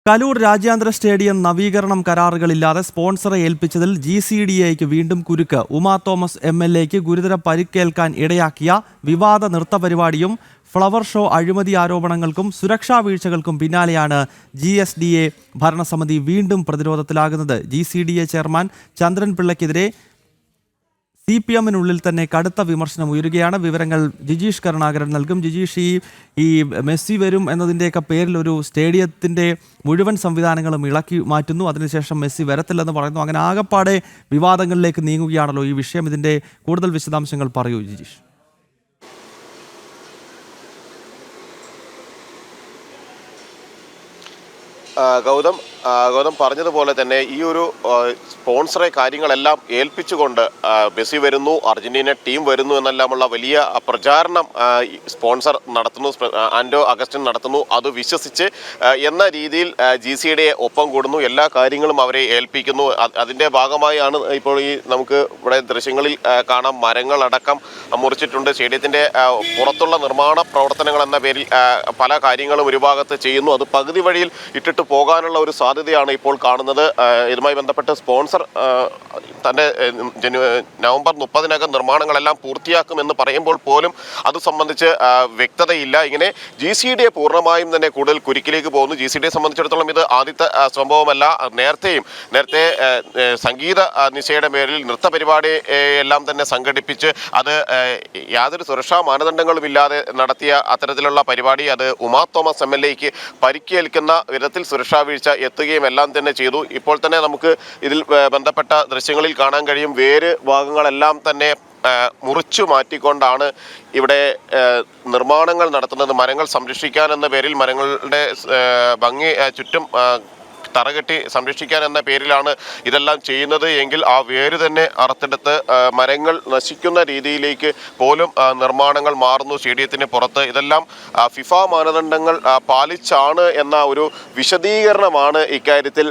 കലൂർ രാജ്യാന്തര സ്റ്റേഡിയം നവീകരണം കരാറുകളില്ലാതെ സ്പോൺസറെ ഏൽപ്പിച്ചതിൽ GCDAയ്ക്ക് വീണ്ടും കുരുക്ക്. ഉമാ തോമസ് MLAയ്ക്ക് ഗുരുതര പരിക്കേൽക്കാൻ ഇടയാക്കിയ വിവാദ നൃത്തപരിപാടിയും ഫ്ലവർ ഷോ അഴിമതി ആരോപണങ്ങൾക്കും സുരക്ഷാ വീഴ്ചകൾക്കും പിന്നാലെയാണ് GSDA ഭരണസമിതി വീണ്ടും പ്രതിരോധത്തിലാകുന്നത്. GCDA ചെയർമാൻ ചന്ദ്രൻ പിള്ളയ്ക്കെതിരെ CPM-നുള്ളിൽ തന്നെ കടുത്ത വിമർശനം ഉയരുകയാണ്. വിവരങ്ങൾ ജിജീഷ് കരുണാകരൻ നൽകും. ജിജീഷ്, ഈ മെസ്സി വരും എന്നതിൻ്റെയൊക്കെ പേരിൽ ഒരു സ്റ്റേഡിയത്തിൻ്റെ മുഴുവൻ സംവിധാനങ്ങളും ഇളക്കി മാറ്റുന്നു, അതിനുശേഷം മെസ്സി വരത്തില്ലെന്ന് പറയുന്നു. അങ്ങനെ ആകപ്പാടെ വിവാദങ്ങളിലേക്ക് നീങ്ങുകയാണല്ലോ ഈ വിഷയം. ഇതിൻ്റെ കൂടുതൽ വിശദാംശങ്ങൾ പറയൂ ജിജീഷ്. ഗൗതം പറഞ്ഞതുപോലെ തന്നെ ഈ ഒരു സ്പോൺസറെ കാര്യങ്ങളെല്ലാം ഏൽപ്പിച്ചുകൊണ്ട് മെസ്സി വരുന്നു, അർജന്റീന ടീം വരുന്നു എന്നെല്ലാമുള്ള വലിയ പ്രചാരണം സ്പോൺസർ നടത്തുന്നു, ആൻഡോ അഗസ്റ്റിൻ നടത്തുന്നു. അത് വിശ്വസിച്ച് എന്ന രീതിയിൽ GCDA ഒപ്പം കൂടുന്നു, എല്ലാ കാര്യങ്ങളും അവരെ ഏൽപ്പിക്കുന്നു. അതിൻ്റെ ഭാഗമായാണ് ഇപ്പോൾ ഈ നമുക്ക് ഇവിടെ ദൃശ്യങ്ങളിൽ കാണാം, മരങ്ങളടക്കം മുറിച്ചിട്ടുണ്ട്. സ്റ്റേഡിയത്തിൻ്റെ പുറത്തുള്ള നിർമ്മാണ പ്രവർത്തനങ്ങൾ എന്ന പേരിൽ പല കാര്യങ്ങളും ഒരു ഭാഗത്ത് ചെയ്യുന്നു. അത് പകുതി വഴിയിൽ ഇട്ടിട്ട് പോകാനുള്ള ഒരു സാധ്യതയാണ് ഇപ്പോൾ കാണുന്നത്. ഇതുമായി ബന്ധപ്പെട്ട് സ്പോൺസർ തൻ്റെ നവംബർ 30-നകം നിർമ്മാണങ്ങളെല്ലാം പൂർത്തിയാക്കുമെന്ന് പറയുമ്പോൾ പോലും അത് സംബന്ധിച്ച് വ്യക്തതയില്ല. ഇങ്ങനെ GCDA പൂർണ്ണമായും തന്നെ കൂടുതൽ കുരുക്കിലേക്ക് പോകുന്നു. GCDA സംബന്ധിച്ചിടത്തോളം ഇത് ആദ്യത്തെ സംഭവമല്ല. നേരത്തെ സംഗീത നിശയുടെ പേരിൽ നൃത്തപരിപാടി എല്ലാം തന്നെ സംഘടിപ്പിച്ച് അത് യാതൊരു സുരക്ഷാ മാനദണ്ഡങ്ങളും ഇല്ലാതെ നടത്തിയ അത്തരത്തിലുള്ള പരിപാടി അത് ഉമാ തോമസ് MLAയ്ക്ക് പരിക്കേൽക്കുന്ന വിധത്തിൽ സുരക്ഷാ വീഴ്ച എത്തുകയും എല്ലാം തന്നെ ചെയ്തു. ഇപ്പോൾ തന്നെ നമുക്ക് ഇതിൽ ബന്ധപ്പെട്ട ദൃശ്യങ്ങളിൽ കാണാൻ കഴിയും, വേര് ഭാഗങ്ങളെല്ലാം തന്നെ മുറിച്ചു മാറ്റിക്കൊണ്ടാണ് ഇവിടെ നിർമ്മാണങ്ങൾ നടത്തുന്നത്. മരങ്ങൾ സംരക്ഷിക്കാൻ എന്ന പേരിൽ മരങ്ങളുടെ ഭംഗി ചുറ്റും തറകെട്ടി സംരക്ഷിക്കാൻ എന്ന പേരിലാണ് ഇതെല്ലാം ചെയ്യുന്നത് എങ്കിൽ ആ വേര് തന്നെ അറുത്തെടുത്ത് മരങ്ങൾ നശിക്കുന്ന രീതിയിലേക്ക് പോലും നിർമ്മാണങ്ങൾ മാറുന്നു സ്റ്റേഡിയത്തിന് പുറത്ത്. ഇതെല്ലാം ഫിഫ മാനദണ്ഡങ്ങൾ പാലിച്ചാണ് എന്ന ഒരു വിശദീകരണമാണ് ഇക്കാര്യത്തിൽ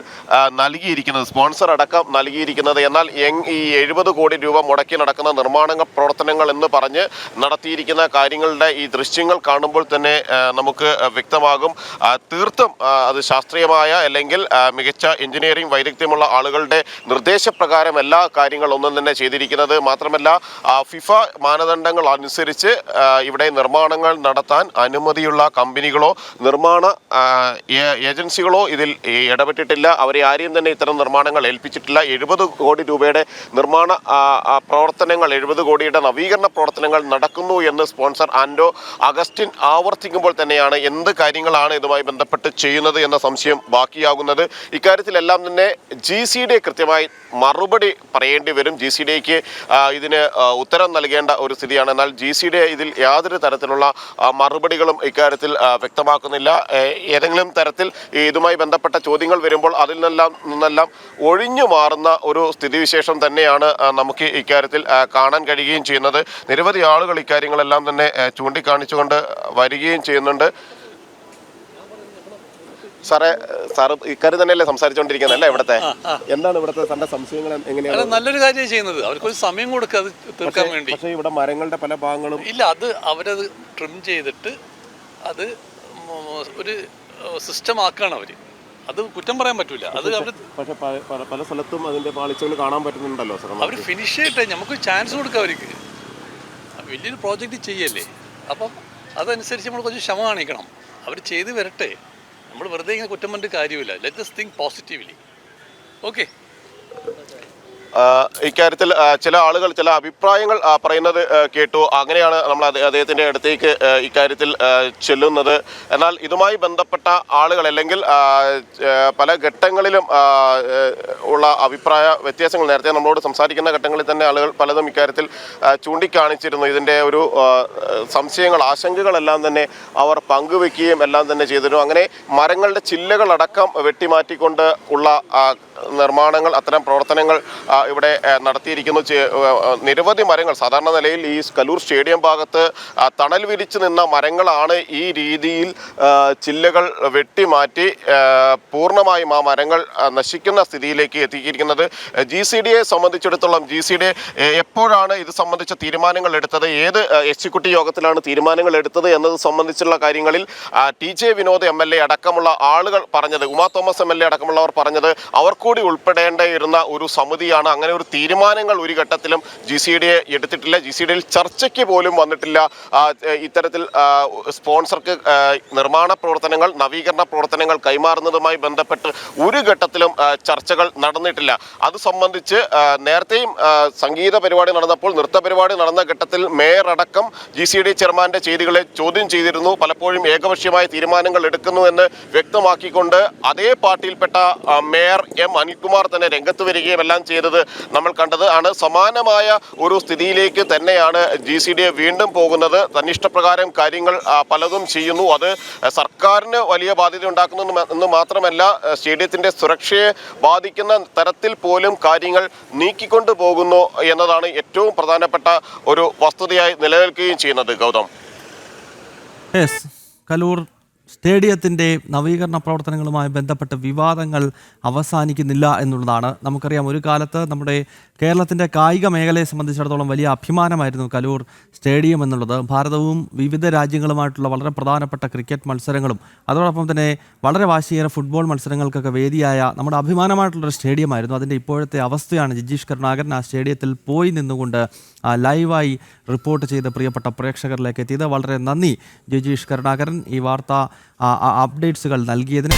നൽകിയിരിക്കുന്നത്, സ്പോൺസർ അടക്കം നൽകിയിരിക്കുന്നത്. എന്നാൽ ഈ 70 കോടി രൂപ മുടക്കി നടക്കുന്ന നിർമ്മാണ പ്രവർത്തനങ്ങൾ എന്ന് പറഞ്ഞ് നടത്തിയിരിക്കുന്ന കാര്യങ്ങളുടെ ഈ ദൃശ്യങ്ങൾ കാണുമ്പോൾ തന്നെ നമുക്ക് വ്യക്തമാകും, തീർത്തും അത് ശാസ്ത്രീയമായ അല്ലെങ്കിൽ മികച്ച എഞ്ചിനീയറിംഗ് വൈദഗ്ധ്യമുള്ള ആളുകളുടെ നിർദ്ദേശപ്രകാരം എല്ലാ കാര്യങ്ങളൊന്നും തന്നെ ചെയ്തിരിക്കുന്നത്. മാത്രമല്ല ഫിഫ മാനദണ്ഡങ്ങൾ അനുസരിച്ച് ഇവിടെ നിർമ്മാണങ്ങൾ നടത്താൻ അനുമതിയുള്ള കമ്പനികളോ നിർമ്മാണ ഏജൻസികളോ ഇതിൽ ഇടപെട്ടിട്ടില്ല. അവരെ ആരെയും തന്നെ ഇത്തരം നിർമ്മാണങ്ങൾ ഏൽപ്പിച്ചിട്ടില്ല. 70 കോടി രൂപയുടെ നിർമ്മാണ പ്രവർത്തനങ്ങൾ, 70 കോടിയുടെ നവീകരണ പ്രവർത്തനങ്ങൾ നടക്കുന്നു എന്ന് സ്പോൺസർ ആൻഡോ അഗസ്റ്റിൻ ആവർത്തിക്കുമ്പോൾ തന്നെയാണ് എന്ത് കാര്യങ്ങളാണ് ഇതുമായി ബന്ധപ്പെട്ട് ചെയ്യുന്നത് എന്ന സംശയം ബാക്കിയാകുന്നത്. ഇക്കാര്യത്തിലെല്ലാം തന്നെ GCDA കൃത്യമായി മറുപടി പറയേണ്ടി വരും. GCDAയ്ക്ക് ഇതിന് ഉത്തരം നൽകേണ്ട ഒരു സ്ഥിതിയാണ്. എന്നാൽ GCDA ഇതിൽ യാതൊരു തരത്തിലുള്ള മറുപടികളും ഇക്കാര്യത്തിൽ വ്യക്തമാക്കുന്നില്ല. ഏതെങ്കിലും തരത്തിൽ ഇതുമായി ബന്ധപ്പെട്ട ചോദ്യങ്ങൾ വരുമ്പോൾ അതിൽ നിന്നെല്ലാം ഒഴിഞ്ഞു മാറുന്ന ഒരു സ്ഥിതിവിശേഷം തന്നെയാണ് നമുക്ക് ഇക്കാര്യത്തിൽ കാണാൻ കഴിയുകയും ചെയ്യുന്നത്. നിരവധി ആളുകൾ ഇക്കാര്യങ്ങളെല്ലാം തന്നെ ചൂണ്ടിക്കാണിച്ചുകൊണ്ട് വരികയും ചെയ്യുന്നുണ്ട്. സാറ് ഇക്കാര്യം തന്നെയല്ലേ സംസാരിച്ചുകൊണ്ടിരിക്കുന്നത് അല്ലേ? ഇവിടുത്തെ എന്താണ് ഇവിടുത്തെ തന്റെ സംശയങ്ങൾ എങ്ങനെയാണ്? നല്ലൊരു കാര്യം ചെയ്യുന്നത്, അവർക്കൊരു സമയം കൊടുക്കുക അത് തീർക്കാൻ വേണ്ടി. പക്ഷേ ഇവിടെ മരങ്ങളുടെ പല ഭാഗങ്ങളും ഇല്ല, അത് അവരത് ട്രിം ചെയ്തിട്ട് അത് ഒരു സിസ്റ്റം ആക്കുകയാണ് അവർ. അത് കുറ്റം പറയാൻ പറ്റൂല. അത് അവർ പക്ഷെ പല സ്ഥലത്തും അതിന്റെ പാളിച്ചകൾ കാണാൻ പറ്റുന്നുണ്ടല്ലോ സാർ. അവർ ഫിനിഷ് ചെയ്തിട്ട് നമുക്ക് ചാൻസ് കൊടുക്കുക. അവർക്ക് വലിയൊരു പ്രോജക്റ്റ് ചെയ്യല്ലേ, അപ്പം അതനുസരിച്ച് നമ്മൾ കുറച്ച് ക്ഷമ കാണിക്കണം. അവർ ചെയ്ത് വരട്ടെ, നമ്മൾ വെറുതെ ഇങ്ങനെ കുറ്റം പറഞ്ഞിട്ട് കാര്യമില്ല. Let us think positively. Okay. ഇക്കാര്യത്തിൽ ചില ആളുകൾ ചില അഭിപ്രായങ്ങൾ പറയുന്നത് കേട്ടു. അങ്ങനെയാണ് നമ്മൾ അദ്ദേഹത്തിൻ്റെ അടുത്തേക്ക് ഇക്കാര്യത്തിൽ ചെല്ലുന്നത്. എന്നാൽ ഇതുമായി ബന്ധപ്പെട്ട ആളുകൾ അല്ലെങ്കിൽ പല ഘട്ടങ്ങളിലും ഉള്ള അഭിപ്രായ വ്യത്യാസങ്ങൾ നേരത്തെ നമ്മളോട് സംസാരിക്കുന്ന ഘട്ടങ്ങളിൽ തന്നെ ആളുകൾ പലതും ഇക്കാര്യത്തിൽ ചൂണ്ടിക്കാണിച്ചിരുന്നു. ഇതിൻ്റെ ഒരു സംശയങ്ങൾ, ആശങ്കകളെല്ലാം തന്നെ അവർ പങ്കുവെക്കുകയും എല്ലാം തന്നെ ചെയ്തിരുന്നു. അങ്ങനെ മരങ്ങളുടെ ചില്ലകളടക്കം വെട്ടിമാറ്റിക്കൊണ്ട് ഉള്ള നിർമ്മാണങ്ങൾ, അത്തരം പ്രവർത്തനങ്ങൾ ഇവിടെ നടത്തിയിരിക്കുന്നു. നിരവധി മരങ്ങൾ സാധാരണ നിലയിൽ ഈ കലൂർ സ്റ്റേഡിയം ഭാഗത്ത് തണൽ വിരിച്ചു നിന്ന മരങ്ങളാണ് ഈ രീതിയിൽ ചില്ലകൾ വെട്ടിമാറ്റി പൂർണ്ണമായും ആ മരങ്ങൾ നശിക്കുന്ന സ്ഥിതിയിലേക്ക് എത്തിയിരിക്കുന്നത്. GCDയെ സംബന്ധിച്ചിടത്തോളം GCD എപ്പോഴാണ് ഇത് സംബന്ധിച്ച തീരുമാനങ്ങൾ എടുത്തത്, ഏത് എക്സിക്യൂട്ടീവ് യോഗത്തിലാണ് തീരുമാനങ്ങൾ എടുത്തത് എന്നത് സംബന്ധിച്ചുള്ള കാര്യങ്ങളിൽ TJ വിനോദ് MLA അടക്കമുള്ള ആളുകൾ പറഞ്ഞത്, ഉമാ തോമസ് MLA അടക്കമുള്ളവർ പറഞ്ഞത് അവർ കൂടി ഉൾപ്പെടേണ്ടിയിരുന്ന ഒരു സമിതിയാണ്. അങ്ങനെ ഒരു തീരുമാനങ്ങൾ ഒരു ഘട്ടത്തിലും GCDയെ എടുത്തിട്ടില്ല. GCDയിൽ ചർച്ചയ്ക്ക് പോലും വന്നിട്ടില്ല. ഇത്തരത്തിൽ സ്പോൺസർക്ക് നിർമ്മാണ പ്രവർത്തനങ്ങൾ, നവീകരണ പ്രവർത്തനങ്ങൾ കൈമാറുന്നതുമായി ബന്ധപ്പെട്ട് ഒരു ഘട്ടത്തിലും ചർച്ചകൾ നടന്നിട്ടില്ല. അത് സംബന്ധിച്ച് നേരത്തെയും സംഗീത പരിപാടി നടന്നപ്പോൾ, നൃത്ത പരിപാടി നടന്ന ഘട്ടത്തിൽ മേയർ അടക്കം GCD ചെയർമാന്റെ ചെയ്തികളെ ചോദ്യം ചെയ്തിരുന്നു. പലപ്പോഴും ഏകപക്ഷീയമായ തീരുമാനങ്ങൾ എടുക്കുന്നു എന്ന് വ്യക്തമാക്കിക്കൊണ്ട് അതേ പാർട്ടിയിൽപ്പെട്ട മേയർ M. അനിൽകുമാർ തന്നെ രംഗത്ത് വരികയും എല്ലാം ചെയ്തത് നമ്മൾ കണ്ടത് ആണ്. സമാനമായ ഒരു സ്ഥിതിയിലേക്ക് തന്നെയാണ് GCDയെ വീണ്ടും പോകുന്നത്. തന്നിഷ്ടപ്രകാരം കാര്യങ്ങൾ പലതും ചെയ്യുന്നു. അത് സർക്കാരിന് വലിയ ബാധ്യത ഉണ്ടാക്കുന്നു എന്ന് മാത്രമല്ല, സ്റ്റേഡിയത്തിന്റെ സുരക്ഷയെ ബാധിക്കുന്ന തരത്തിൽ പോലും കാര്യങ്ങൾ നീക്കിക്കൊണ്ടു പോകുന്നു എന്നതാണ് ഏറ്റവും പ്രധാനപ്പെട്ട ഒരു വസ്തുതയായി നിലനിൽക്കുകയും ചെയ്യുന്നത്. ഗൗതം, കലൂർ സ്റ്റേഡിയത്തിൻ്റെ നവീകരണ പ്രവർത്തനങ്ങളുമായി ബന്ധപ്പെട്ട വിവാദങ്ങൾ അവസാനിക്കുന്നില്ല എന്നുള്ളതാണ്. നമുക്കറിയാം, ഒരു കാലത്ത് നമ്മുടെ കേരളത്തിൻ്റെ കായിക മേഖലയെ സംബന്ധിച്ചിടത്തോളം വലിയ അഭിമാനമായിരുന്നു കലൂർ സ്റ്റേഡിയം എന്നുള്ളത്. ഭാരതവും വിവിധ രാജ്യങ്ങളുമായിട്ടുള്ള വളരെ പ്രധാനപ്പെട്ട ക്രിക്കറ്റ് മത്സരങ്ങളും അതോടൊപ്പം തന്നെ വളരെ വാശിയേറെ ഫുട്ബോൾ മത്സരങ്ങൾക്കൊക്കെ വേദിയായ നമ്മുടെ അഭിമാനമായിട്ടുള്ളൊരു സ്റ്റേഡിയമായിരുന്നു. അതിൻ്റെ ഇപ്പോഴത്തെ അവസ്ഥയാണ് ജിജീഷ് കരുണാകരൻ ആ സ്റ്റേഡിയത്തിൽ പോയി നിന്നുകൊണ്ട് ലൈവായി റിപ്പോർട്ട് ചെയ്ത് പ്രിയപ്പെട്ട പ്രേക്ഷകരിലേക്ക് എത്തിയത്. വളരെ നന്ദി ജിജീഷ് കരുണാകരൻ ഈ വാർത്ത അപ്ഡേറ്റ്സുകൾ നൽകിയതിന്.